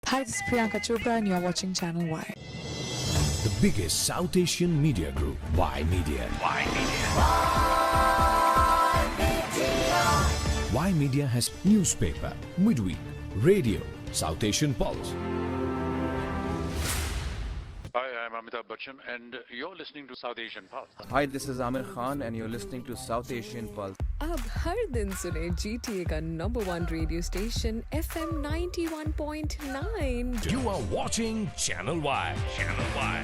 Hi, this is Priyanka Chopra and you're watching Channel Y. The biggest South Asian media group, Y Media. Y Media has newspaper, midweek, radio, South Asian Pulse. Hi, I'm Amitabh Bachchan and you're listening to South Asian Pulse. Hi, this is Amir Khan and you're listening to South Asian Pulse. अब हर दिन सुने GTA का number 1 radio station FM 91.9. You are watching Channel Y. Channel Y.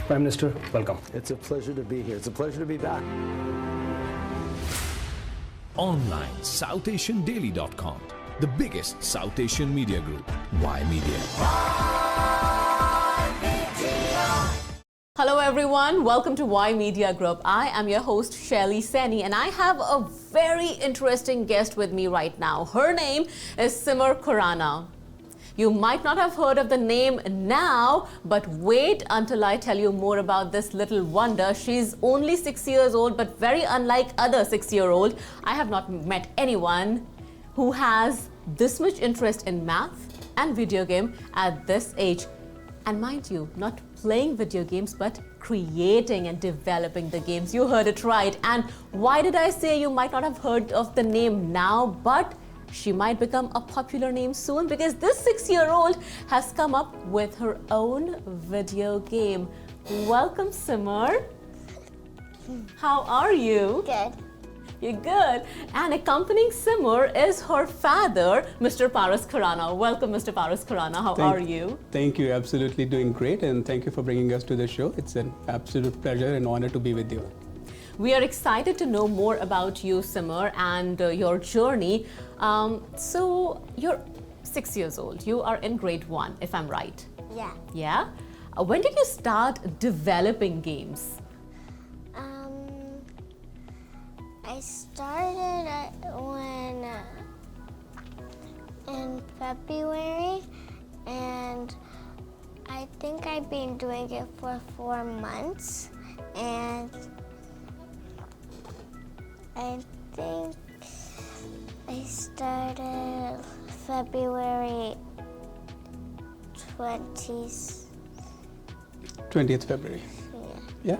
Prime Minister, welcome. It's a pleasure to be here. It's a pleasure to be back. Online, SouthAsianDaily.com. The biggest South Asian media group, Y Media. Hello everyone, welcome to Y Media Group. I am your host Shelly Seni and I have a very interesting guest with me right now. Her name is Simar Khurana. You might not have heard of the name now, but wait until I tell you more about this little wonder. She's only 6 years old, but very unlike other 6-year-olds. I have not met anyone who has this much interest in math and video game at this age. And mind you, not playing video games, but creating and developing the games. You heard it right. And why did I say you might not have heard of the name now, but she might become a popular name soon, because this 6-year-old has come up with her own video game. Welcome, Simar. How are you? Good. You're good. And accompanying Simar is her father, Mr. Paras Khurana. Welcome, Mr. Paras Khurana. How are you? Thank you. Absolutely doing great. And thank you for bringing us to the show. It's an absolute pleasure and honor to be with you. We are excited to know more about you, Simar, and your journey. So you're 6 years old. You are in grade 1, if I'm right. Yeah. Yeah? When did you start developing games? I started in February, and I think I've been doing it for 4 months, and I think I started February 20th February. Yeah.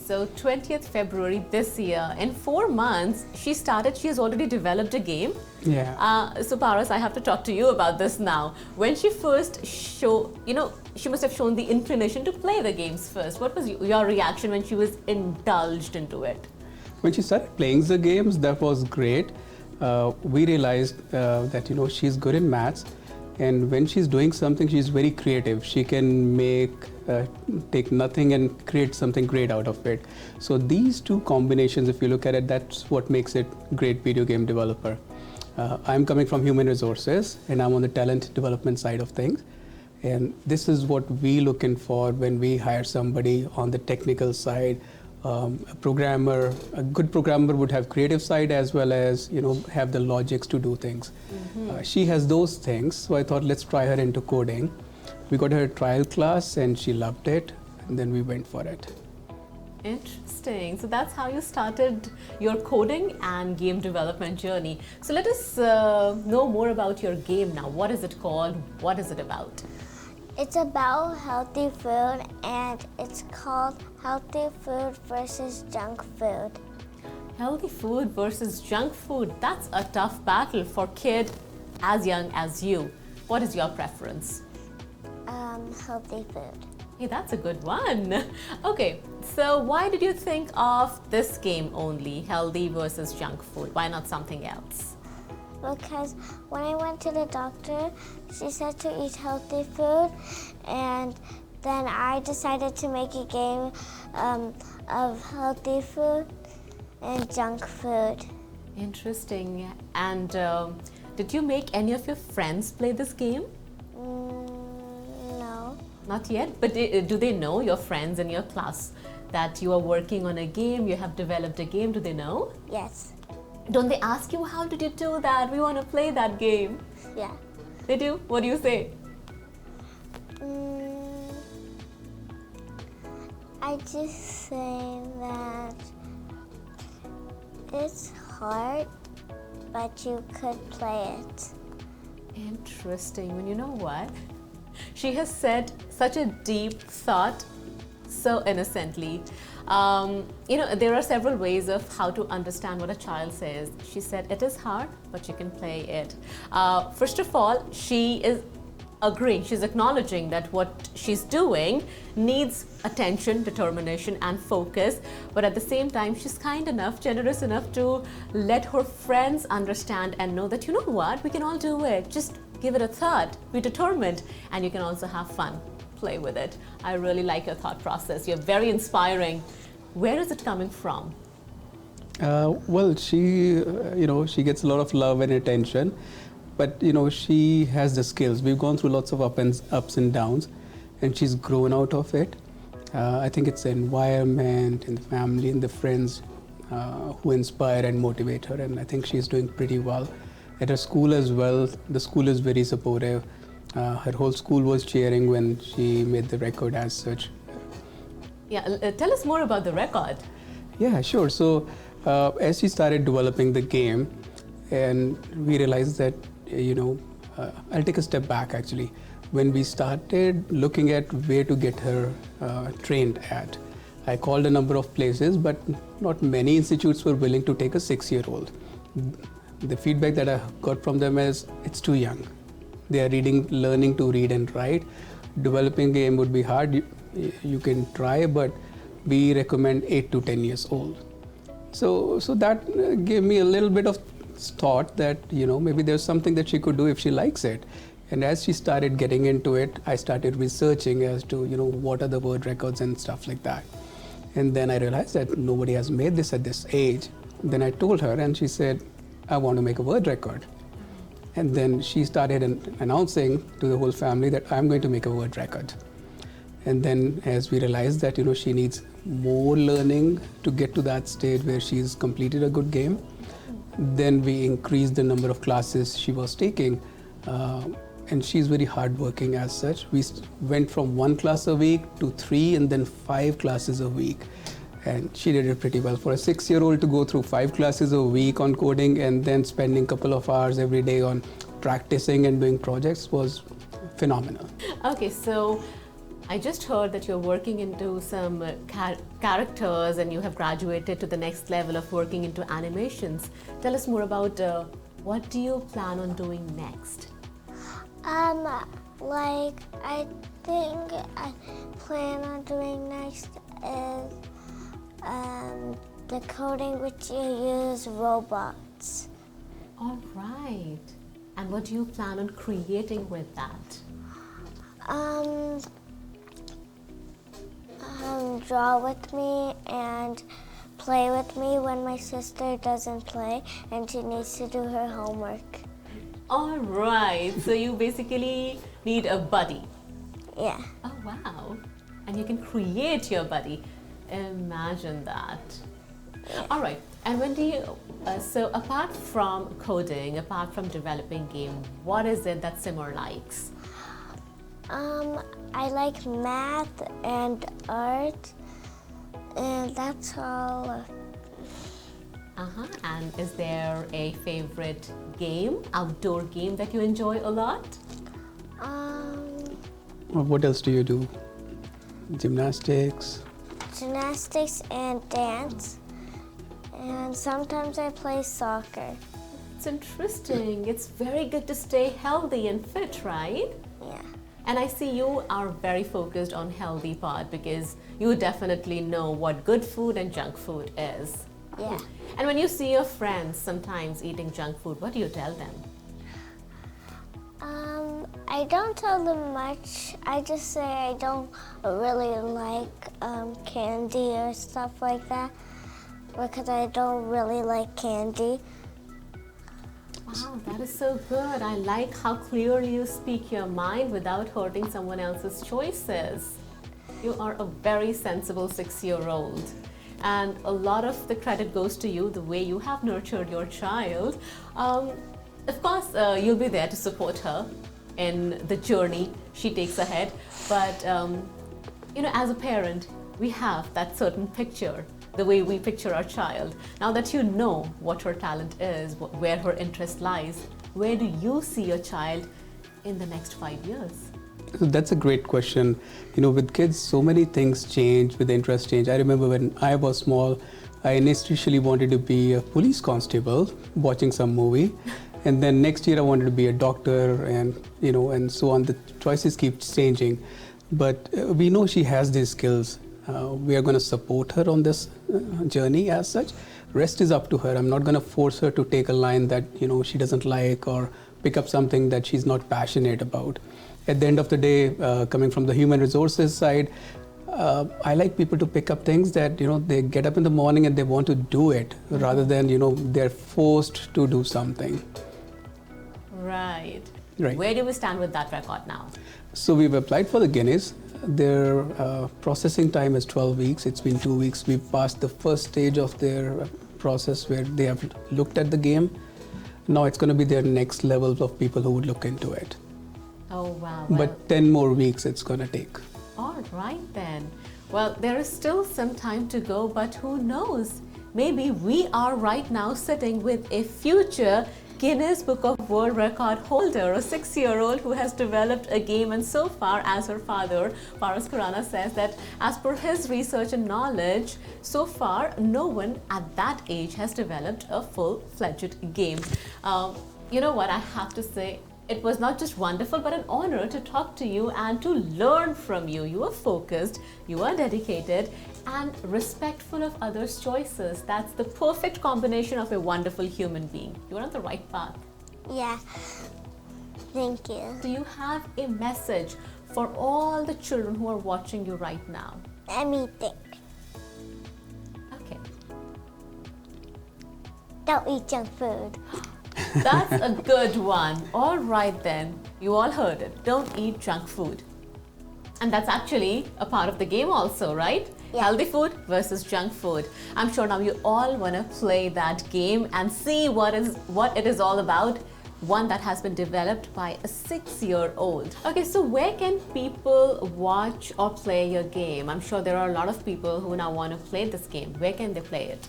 So 20th February this year. In 4 months, she has already developed a game. Yeah. So Paras, I have to talk to you about this now. When she first she must have shown the inclination to play the games first. What was your reaction when she was indulged into it? When she started playing the games, that was great. We realized that she's good in maths, and when she's doing something, she's very creative. She can take nothing and create something great out of it. So these two combinations, if you look at it, that's what makes it great video game developer. I'm coming from human resources, and I'm on the talent development side of things. And this is what we looking for when we hire somebody on the technical side. A good programmer would have creative side as well as have the logics to do things. Mm-hmm. She has those things, so I thought let's try her into coding. We got her a trial class and she loved it, and then we went for it. Interesting. So that's how you started your coding and game development journey. So let us know more about your game now. What is it called? What is it about? it's about healthy food, and it's called Healthy Food versus Junk Food. Healthy food versus junk food. That's a tough battle for a kid as young as you. What is your preference? Healthy food. Hey, that's a good one. Okay, so why did you think of this game only, healthy versus junk food? Why not something else? Because when I went to the doctor, she said to eat healthy food, and then I decided to make a game of healthy food and junk food. Interesting. And did you make any of your friends play this game? No. Not yet, but do they know, your friends in your class? that you are working on a game, you have developed a game? Do they know? Yes. Don't they ask you, how did you do that? We want to play that game. Yeah. They do? What do you say? I just say that it's hard, but you could play it. Interesting. Well, you know what? She has said such a deep thought so innocently. There are several ways of how to understand what a child says. She said it is hard, but you can play it. First of all, she is agreeing, she's acknowledging that what she's doing needs attention, determination, and focus. But at the same time, she's kind enough, generous enough to let her friends understand and know that, you know what, we can all do it. Just give it a thought, be determined, and you can also have fun. Play with it. I really like your thought process. You're very inspiring. Where is it coming from? Well, she gets a lot of love and attention, but she has the skills. We've gone through lots of ups and downs, and she's grown out of it. I think it's the environment and the family and the friends who inspire and motivate her, and I think she's doing pretty well. At her school as well, the school is very supportive. Her whole school was cheering when she made the record as such. Yeah, tell us more about the record. Yeah, sure. So as she started developing the game, and we realized that, I'll take a step back actually. When we started looking at where to get her trained at, I called a number of places, but not many institutes were willing to take a 6-year-old. The feedback that I got from them is, it's too young. They are learning to read and write. Developing a game would be hard. You can try, but we recommend 8 to 10 years old. So that gave me a little bit of thought that, maybe there's something that she could do if she likes it. And as she started getting into it, I started researching as to, what are the word records and stuff like that. And then I realized that nobody has made this at this age. Then I told her, and she said, I want to make a word record. And then she started announcing to the whole family that I'm going to make a word record. And then as we realized that, she needs more learning to get to that stage where she's completed a good game, then we increased the number of classes she was taking. And she's very hardworking as such. We went from 1 class a week to 3 and then 5 classes a week. And she did it pretty well. For a 6-year-old to go through 5 classes a week on coding and then spending a couple of hours every day on practicing and doing projects was phenomenal. Okay, so I just heard that you're working into some characters and you have graduated to the next level of working into animations. Tell us more about what do you plan on doing next? I think I plan on doing next is the coding which you use robots. All right. And what do you plan on creating with that? Draw with me and play with me when my sister doesn't play and she needs to do her homework. All right. So you basically need a buddy. Yeah. Oh, wow. And you can create your buddy. Imagine that. All right. And when do you, so apart from coding, apart from developing game, what is it that Simar likes? I like math and art, and that's all. And is there a favorite game, outdoor game that you enjoy a lot? What else do you do? Gymnastics? Gymnastics and dance, and sometimes I play soccer. It's interesting. It's very good to stay healthy and fit, right? Yeah. And I see you are very focused on healthy part because you definitely know what good food and junk food is. Yeah. And when you see your friends sometimes eating junk food, what do you tell them? I don't tell them much. I just say I don't really like candy or stuff like that because I don't really like candy. Wow, that is so good. I like how clearly you speak your mind without hurting someone else's choices. You are a very sensible 6-year-old. And a lot of the credit goes to you, the way you have nurtured your child. Of course, you'll be there to support her in the journey she takes ahead. But, as a parent, we have that certain picture, the way we picture our child. Now that you know what her talent is, where her interest lies, where do you see your child in the next 5 years? That's a great question. With kids, so many things change, with interest change. I remember when I was small, I initially wanted to be a police constable, watching some movie. And then next year I wanted to be a doctor and so on. The choices keep changing. But we know she has these skills. We are going to support her on this journey as such. Rest is up to her. I'm not going to force her to take a line that, she doesn't like or pick up something that she's not passionate about. At the end of the day, coming from the human resources side, I like people to pick up things that, they get up in the morning and they want to do it rather than, they're forced to do something. Right. Right. Where do we stand with that record now? So we've applied for the Guinness. Their processing time is 12 weeks. It's been 2 weeks. We've passed the first stage of their process where they have looked at the game. Now it's going to be their next level of people who would look into it. Oh, wow. But 10 more weeks it's going to take. All right then. Well, there is still some time to go, but who knows? Maybe we are right now sitting with a future Guinness Book of World Record holder, a 6-year-old who has developed a game, and so far, as her father, Khurana, says that as per his research and knowledge, so far no one at that age has developed a full-fledged game. You know what, I have to say, it was not just wonderful, but an honor to talk to you and to learn from you. You are focused, you are dedicated, and respectful of others' choices. That's the perfect combination of a wonderful human being. You are on the right path. Yeah. Thank you. Do you have a message for all the children who are watching you right now? Let me think. Okay. Don't eat junk food. That's a good one. All right then. You all heard it. Don't eat junk food. And that's actually a part of the game also, right? Yeah. Healthy food versus junk food. I'm sure now you all want to play that game and see what it is all about. One that has been developed by a 6-year-old. Okay, so where can people watch or play your game? I'm sure there are a lot of people who now want to play this game. Where can they play it?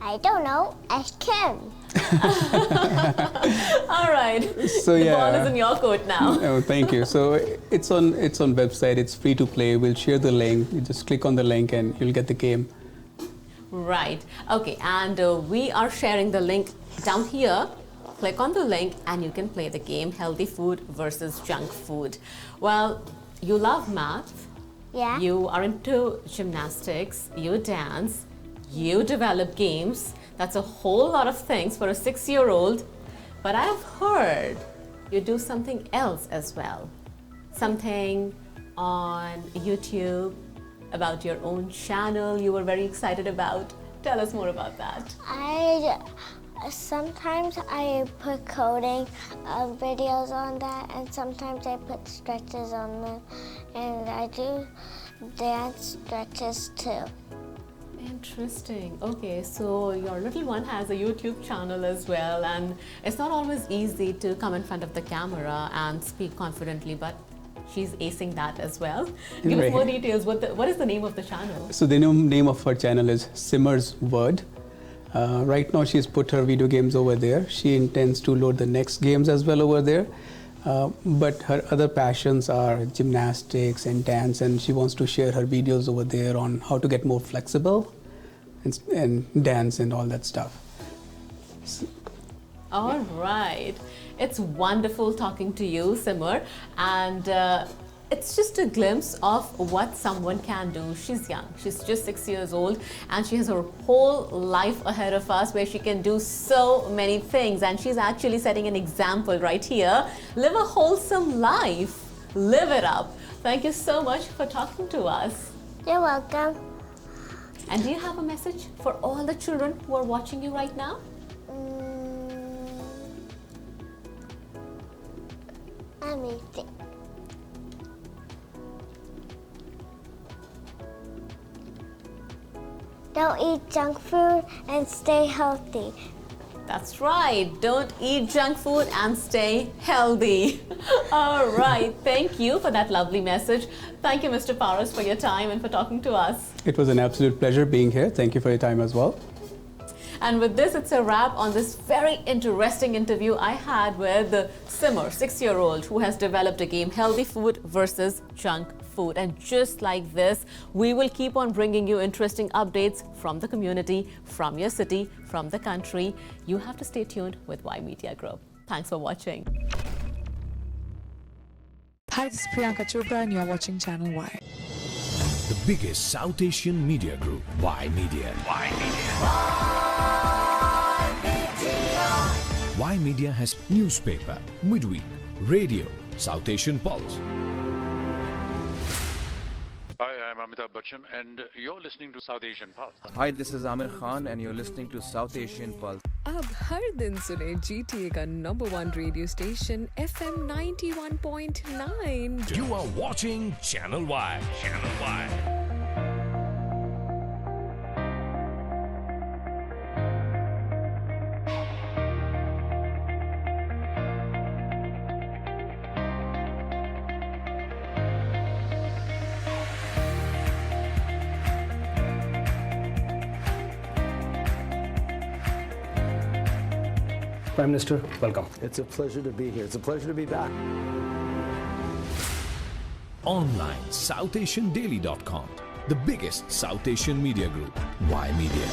I don't know. Ask him. All right. So the yeah. ball is in your court now. Oh, thank you. So it's on website. It's free to play. We'll share the link. You just click on the link and you'll get the game. Right. Okay. And we are sharing the link down here. Click on the link and you can play the game Healthy Food versus Junk Food. Well, you love math. Yeah. You are into gymnastics. You dance. You develop games. That's a whole lot of things for a 6-year-old. But I've heard you do something else as well. Something on YouTube, about your own channel you were very excited about. Tell us more about that. Sometimes I put coding videos on that, and sometimes I put stretches on them, and I do dance stretches too. Interesting. Okay, so your little one has a YouTube channel as well, and it's not always easy to come in front of the camera and speak confidently, but she's acing that as well. Give us more details. What is the name of the channel? So the name of her channel is Simar's Word. Right now she's put her video games over there. She intends to load the next games as well over there. But her other passions are gymnastics and dance, and she wants to share her videos over there on how to get more flexible and dance and all that stuff. All right. It's wonderful talking to you, Simar, and it's just a glimpse of what someone can do. She's young. She's just 6 years old, and she has her whole life ahead of us where she can do so many things, and she's actually setting an example right here. Live a wholesome life. Live it up. Thank you so much for talking to us. You're welcome. And do you have a message for all the children who are watching you right now? Let me think. don't eat junk food, and stay healthy. That's right. Don't eat junk food and stay healthy. All right. Thank you for that lovely message. Thank you, Mr. Paras, for your time and for talking to us. It was an absolute pleasure being here. Thank you for your time as well. And with this, it's a wrap on this very interesting interview I had with the Simar, 6-year-old, who has developed a game, Healthy Food versus Junk Food. And just like this, we will keep on bringing you interesting updates from the community, from your city, from the country. You have to stay tuned with Y Media Group. Thanks for watching. Hi, this is Priyanka Chopra and you're watching Channel Y. The biggest South Asian media group, Y Media. Y Media has newspaper, midweek, radio, South Asian Pulse. Hi, I'm Amitabh Bachchan, and you're listening to South Asian Pulse. Hi, this is Amir Khan and you're listening to South Asian Pulse. अब हर दिन सुने GTA का number 1 radio station FM 91.9. You are watching Channel Y. Channel Y. Prime Minister, welcome. It's a pleasure to be here. It's a pleasure to be back. Online, SouthAsianDaily.com. The biggest South Asian media group, Y Media.